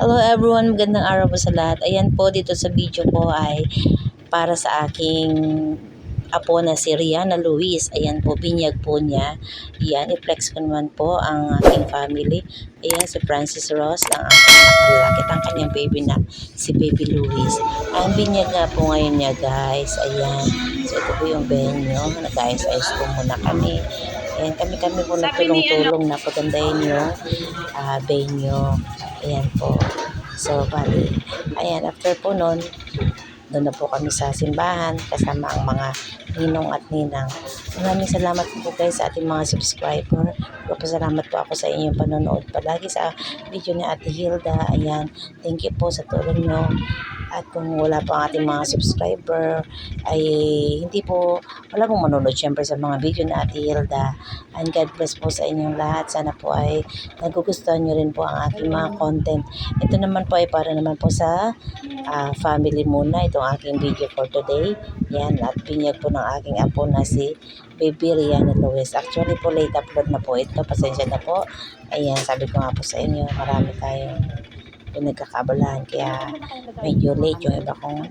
Hello everyone, magandang araw po sa lahat. Ayan po, dito sa video ko ay para sa aking apo na si Rihanna Luis. Ayan po, binyag po niya. Ayan, i-flex ko naman po ang aking family. Ayan, si Francis Ross, ang aking lalaki, ang kanyang baby na si Baby Luis. Ang binyag nga po ngayon niya, guys. Ayan, so ito po yung venue. Nag-ayos-ayos po muna kami. Ayan, kami po nagtulong-tulong na pagandahin yung venue. Ayan po. So, bali, ayan, after po nun, doon na po kami sa simbahan kasama ang mga ninong at ninang. Maraming salamat po guys sa ating mga subscriber. Salamat po ako sa inyong panonood palagi sa video ni Ate Hilda. Ayan, thank you po sa tulong nyo. At kung wala pa ang ating mga subscriber, ay wala pong manonood syempre sa mga video ni Ate Hilda. And God bless po sa inyong lahat. Sana po ay nagugustuhan nyo rin po ang aking mga content. Ito naman po ay para naman po sa family muna. Itong aking video for today. Yan, at binyag po ng aking apo na si Baby Rihanna Luis. Actually po late upload na po ito. Pasensya na po. Ayan, sabi ko nga po sa inyo, marami tayong nagkakabalahan. Kaya medyo late yung iba kong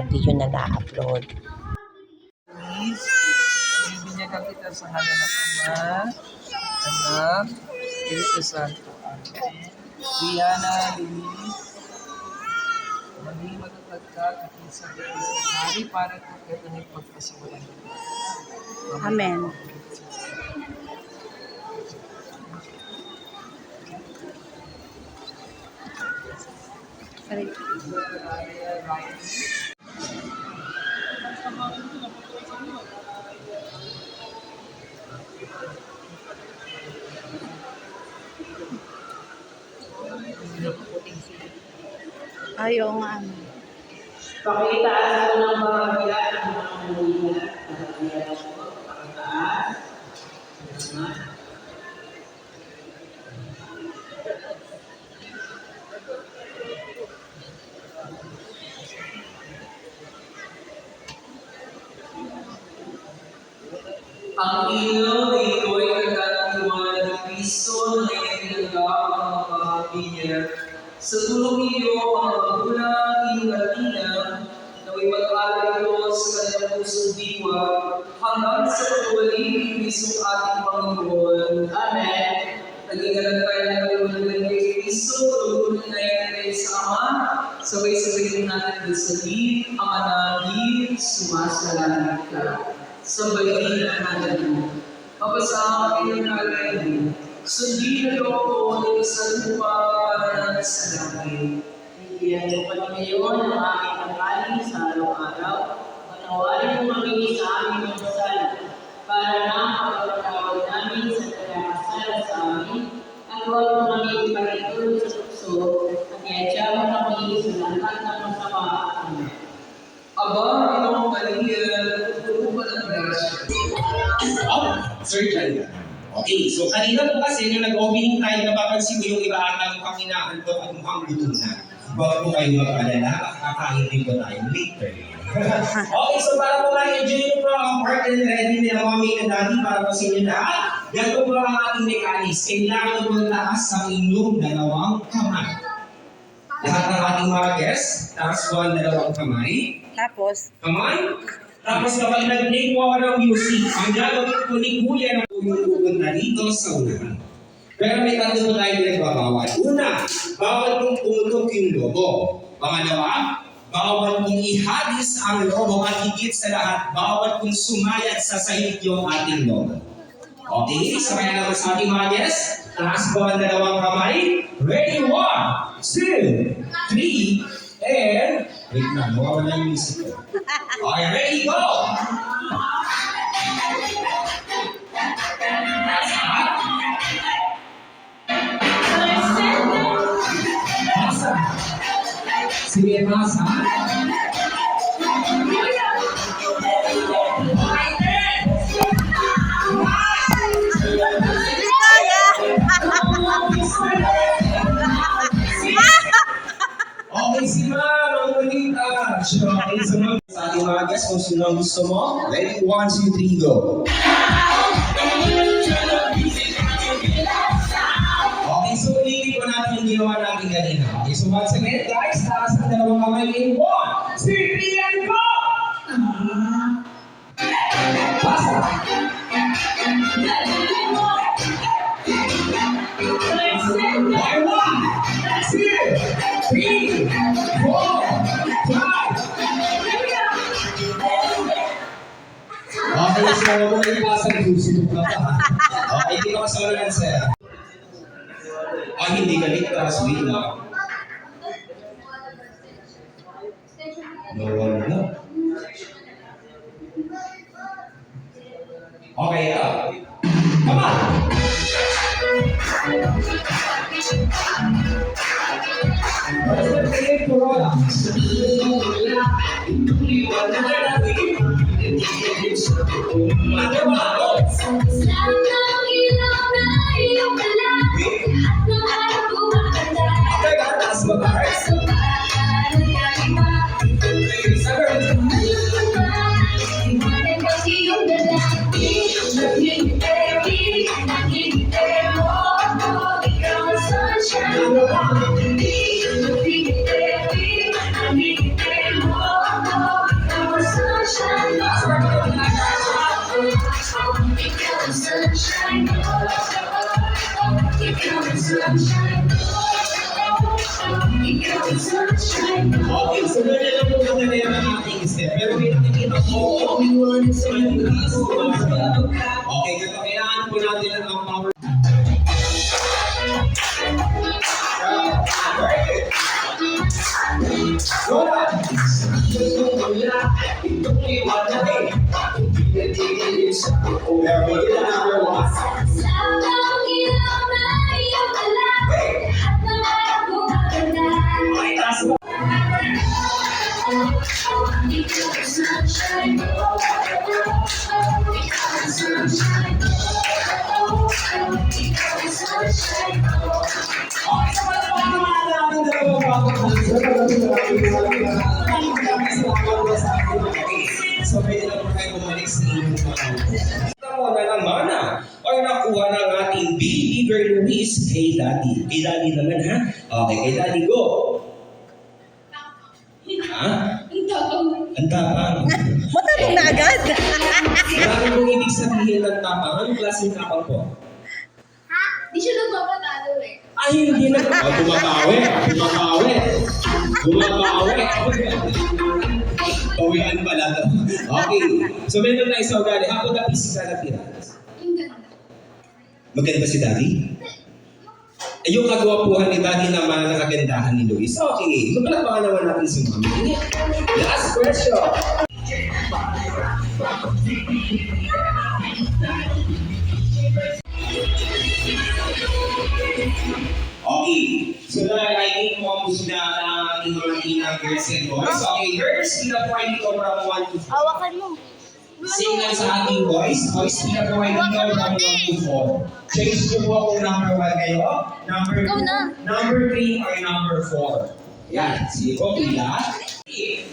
video na na-upload. Please, bibinyagan kita sa hala ng Ama, Anak, Espiritu Santo. Amen. Rihanna Luis, maging matatag ka at sa hari para kung ito na pagpasimulan. Amen. Ayaw nga. Pakitaas mo ng bahagya ang mga kanina. Pakitaas mo. Pakitaas. Ang ilaw na ito ay kagatiwan ng Kristo na itinagap ang mga pamilya. Sa tulong niyo, mga magulang, ingat-ingat, na may mag-alay ito sa kanyang pusong diwa, hanggang sa pagwali ni Kristo ating Panginoon. Amen. Naging tayo na kalungan ng Kristo, tulungan na tayo sa Ama, sabay-sabay din natin dasalin, ang managin, sumasalangit ka. Sabayin ang natin mo. Kapasama kayo na alay mo. Sundin na loob ko sa lupa para sa langit. Bigyan mo pa ngayon ang aking pagkain sa araw-araw. Patawarin mo kami sa aming mga kasala para na mapagpatawad namin sa kanyakasala sa amin. At huwag mo kami ipagitulog sa puso at iadya mo kami sa lahat ng masama. Amen. Aba, Ginong Maria, puno pa ng grasya. Sir Jaya. Okay, so kanina po kasi nung nag-opening tayo, napapansin mo yung iba ata mukhang inaantok at mukhang gutom na. Bago po kayo mag-alala, kakain din po tayo later. Okay, so para po ma-enjoy nyo po ang part and ready nila mommy and daddy para po sa inyo lahat, ganito po ang ating mechanics. Kailangan mo taas ang inyong dalawang kamay. Lahat ng ating mga guests, taas po ang dalawang kamay. Tapos, Kamay. Tapos kapag nag-play po ako ng music, ang gagawin po ni Kuya na po yung pupunta dito sa unahan. Pero may tatlo po tayo pinagbabawal. Una, bawal pong pumutok yung lobo. Pangalawa, bawal pong ihadis ang lobo at higit sa lahat, bawal pong sumayad sa sahig yung ating lobo. Okay, sabay na naman sa ating mga guests. Taas po ang dalawang kamay. Ready, 1, 2, 3, and... Wait na, nawawala yung music ko. Okay, ready, go! Masa. Sige, masa. Okay, si Ma'am, ang balita. Okay, so Ma'am, sa ating mga guests, kung sino ang gusto mo, ready, 1, 2, 3, go! Okay, so ulitin ko natin yung ginawa natin natin kanina. Okay, so once again, guys, taas ang dalawang kamay in 1, 2, 3, and go! Basta! Okay, 1, 2, 3, 4, 5. Okay, so kung may ipasang susunod na pa. Okay, hindi ka masalanan, sir. Hindi ka ligtas, wait lang. No one na. Okay, come on! Okay, so ganyan lang po ang nangyayari ng ating step. Pero may nakikita ko, okay, ganito kailangan po natin ang power. So, pwede na po tayo bumalik sa inyong mga nakuha na naman or nakuha ng ating baby girl Luis kay Daddy. Kay Daddy naman, ha? Okay, kay Daddy, go! Ha? Ang tapang. Matapang na agad. Marami mong ibig sabihin ng tapang. Anong klaseng tapang po? Di siya nagpapatalo eh. Ay, hindi na. Bumabawi. Pawian pala to. Okay. So, meron tayo sa ugali. How about the physical appearance? Yung ganda. Maganda si Daddy? Yung kagwapuhan ni Daddy naman ang kagandahan ni Luis. Okay. Magpalakpakan naman natin si Mami. Last question. Okay. So, nalagay mo muna ang inyong mga girls and boys. Okay, girls, pinapaway dito from 1 to 4. Hawakan mo. Signal sa ating boys. Boys, pinapaway dito from 1 to 4. Change to po kung number 1 kayo, number 2, Ikaw na. number 3, or number 4. Yan. Sige po, pila.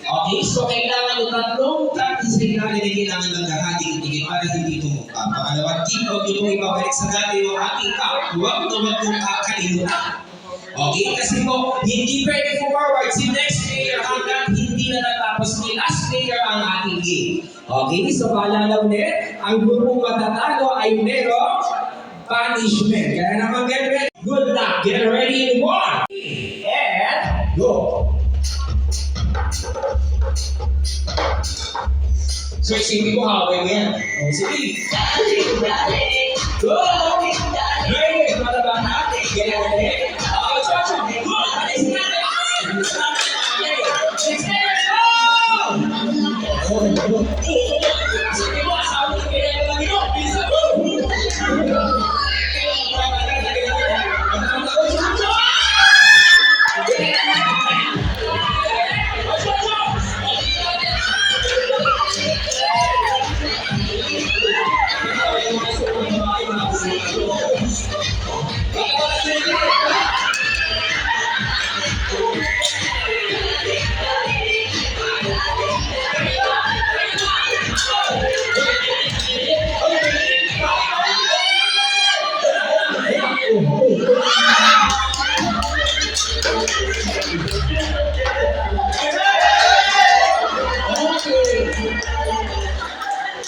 Okay, so kailangan yung tatlong practice signal na kailangan ng kahating-tingin para hindi tumukha. Pangalawang tip, huwag nyo itong ibabalik sa dati yung ating cup. Huwag itong kakalimutan. Okay, kasi po, hindi pwede forward si next player hanggang hindi na natapos ni last player ang ating game. Okay, so paalala ulit, ang grupong matatalo ay merong punishment. Kaya naman get ready. Good luck. Get ready in 1. And go. So, isipin ko hawin mo yan. O, sige. Go! Ready? Malabang natin. Get ready? Chacha. Good! Let's get it! Let's get it! Go! Sige mo, asawa ko kaya lang yun. Bisa mo!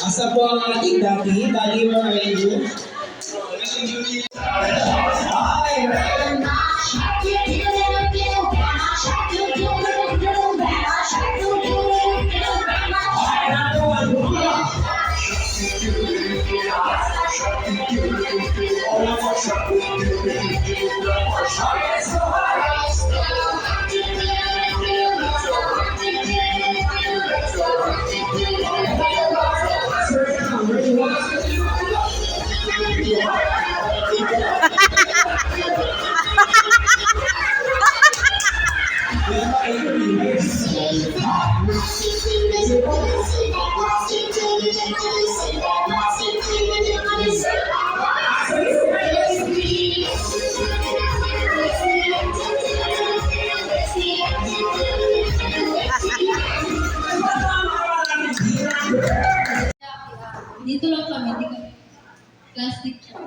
Asa po ang ating dati? Bali mo kayo. Dito lang kami, di kami. Plastic siya.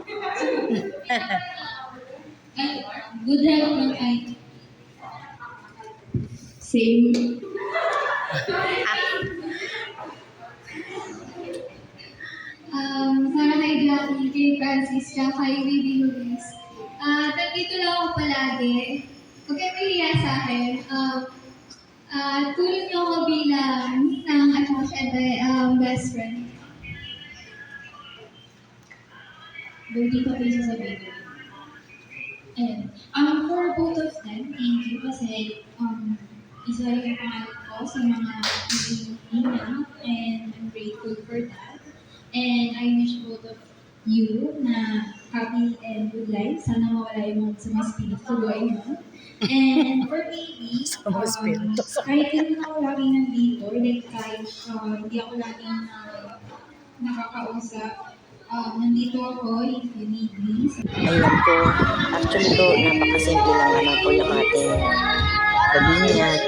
Ay, good health lang ay. Same. Para kay Jackie, kay Francis, tsaka kay Baby Luis. Nandito lang ako palagi. Huwag kayo mahiya sa akin. Tulad niyo ako bilang ninang at saka syempre best friend. Birthday ko kayo sasabihin ko. And for both of them, thank you kasi isa rin yung pangalan ko sa mga ninang and I'm grateful for that. And I wish both of you na happy and good life. Sana mawala yung sa mga spirit ko going on. And for baby, kahit hindi ako laging nandito, like kahit hindi ako laging nakakausap, nandito ako if you need me. Ayan po. Actually po, napakasimple lang naman po yung ating kabinyag.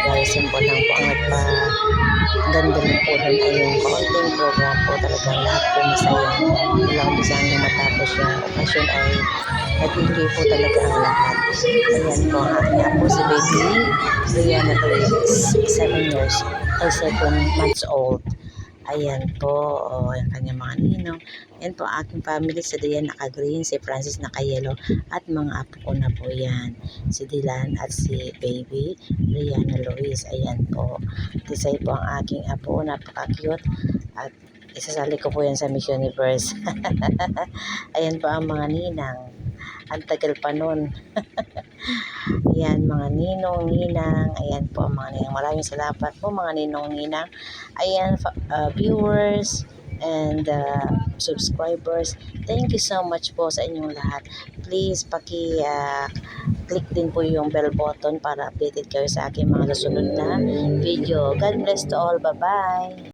Very simple lang po ang nagpa-ganda rin po doon ay yung kaunting program po. Talagang lahat po masaya. Walang umpisa hanggang matapos yung okasyon ay nag-enjoy po talaga ang lahat. Ayan po ang aking apo si Baby Rihanna Luis, 7 years or 7 months old. Ayan po, yung kanyang mga ninong. Ayan po aking family, si Diane naka-green, si Francis naka-yellow, at mga apo ko na po yan. Si Dylan at si Baby Rihanna Luis. Ayan po. Tisay po ang aking apo, napaka-cute. At isasali ko po yan sa Miss Universe. Ayan po ang mga ninang. Ang tagal pa nun. Ayan, mga ninong, ninang. Ayan po ang mga ninang. Maraming salamat po mga ninong, ninang. Ayan, viewers and subscribers. Thank you so much po sa inyong lahat. Please, click din po yung bell button para updated kayo sa aking mga susunod na video. God bless to all. Bye-bye.